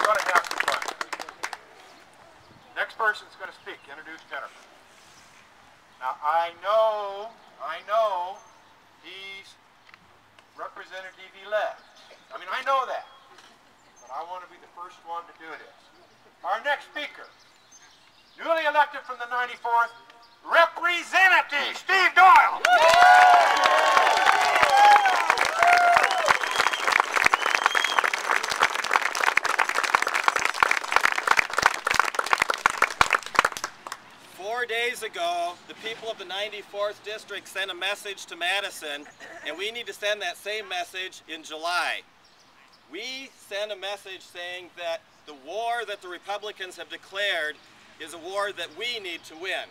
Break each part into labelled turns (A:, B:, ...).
A: we're going to have some fun. Next person's going to speak. Introduce Jennifer. Now, I know he's representative-elect. I mean, I know that. But I want to be the first one to do this. Our next speaker, newly elected from the 94th, Representative Steve Doyle.
B: 4 days ago, the people of the 94th District sent a message to Madison, and we need to send that same message in July. We send a message saying that the war that the Republicans have declared is a war that we need to win.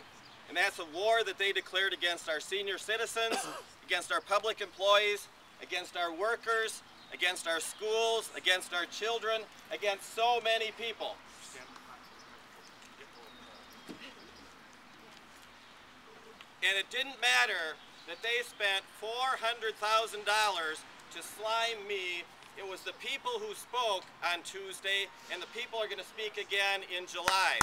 B: And that's a war that they declared against our senior citizens, against our public employees, against our workers, against our schools, against our children, against so many people. And it didn't matter that they spent $400,000 to slime me. It was the people who spoke on Tuesday, and the people are going to speak again in July.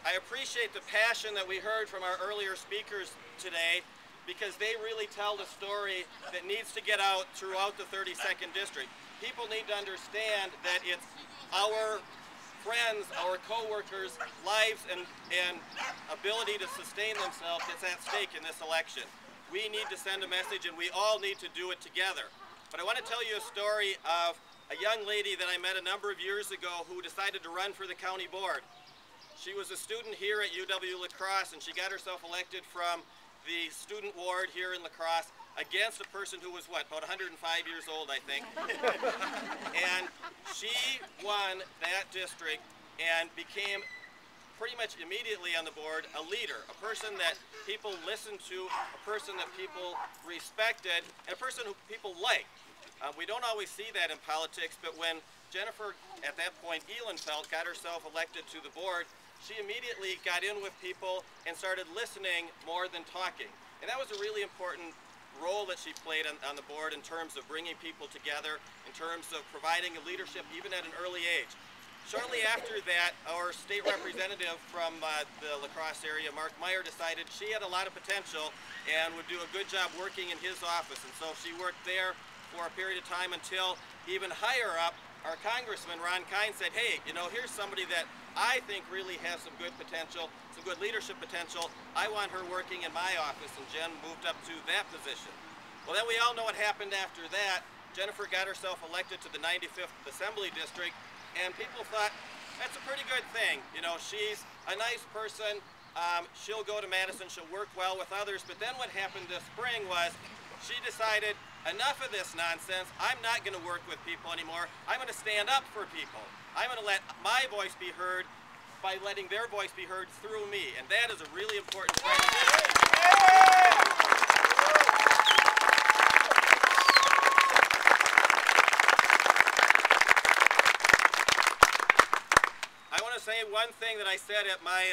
B: I appreciate the passion that we heard from our earlier speakers today, because they really tell the story that needs to get out throughout the 32nd District. People need to understand that it's our friends, our co-workers' lives and ability to sustain themselves that's at stake in this election. We need to send a message, and we all need to do it together. But I want to tell you a story of a young lady that I met a number of years ago who decided to run for the county board. She was a student here at UW-La Crosse, and she got herself elected from the student ward here in La Crosse against a person who was, what, about 105 years old, I think. And she won that district and became pretty much immediately on the board a leader, a person that people listened to, a person that people respected, and a person who people liked. We don't always see that in politics, but when Jennifer, at that point, Ehlenfeld, got herself elected to the board, she immediately got in with people and started listening more than talking. And that was a really important role that she played on the board in terms of bringing people together, in terms of providing a leadership even at an early age. Shortly after that, our state representative from the La Crosse area, Mark Meyer, decided she had a lot of potential and would do a good job working in his office. And so she worked there for a period of time until even higher up, our Congressman, Ron Kine, said, hey, you know, here's somebody that I think really has some good potential, some good leadership potential. I want her working in my office, and Jen moved up to that position. Well, then we all know what happened after that. Jennifer got herself elected to the 95th Assembly District, and people thought, that's a pretty good thing. You know, she's a nice person. She'll go to Madison, she'll work well with others. But then what happened this spring was she decided, enough of this nonsense. I'm not going to work with people anymore. I'm going to stand up for people. I'm going to let my voice be heard by letting their voice be heard through me. And that is a really important transition. I want to say one thing that I said at my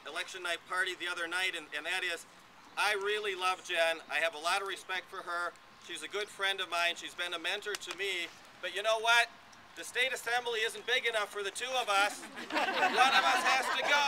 B: election night party the other night, and that is, I really love Jen. I have a lot of respect for her. She's a good friend of mine. She's been a mentor to me. But you know what? The state assembly isn't big enough for the two of us. One of us has to go.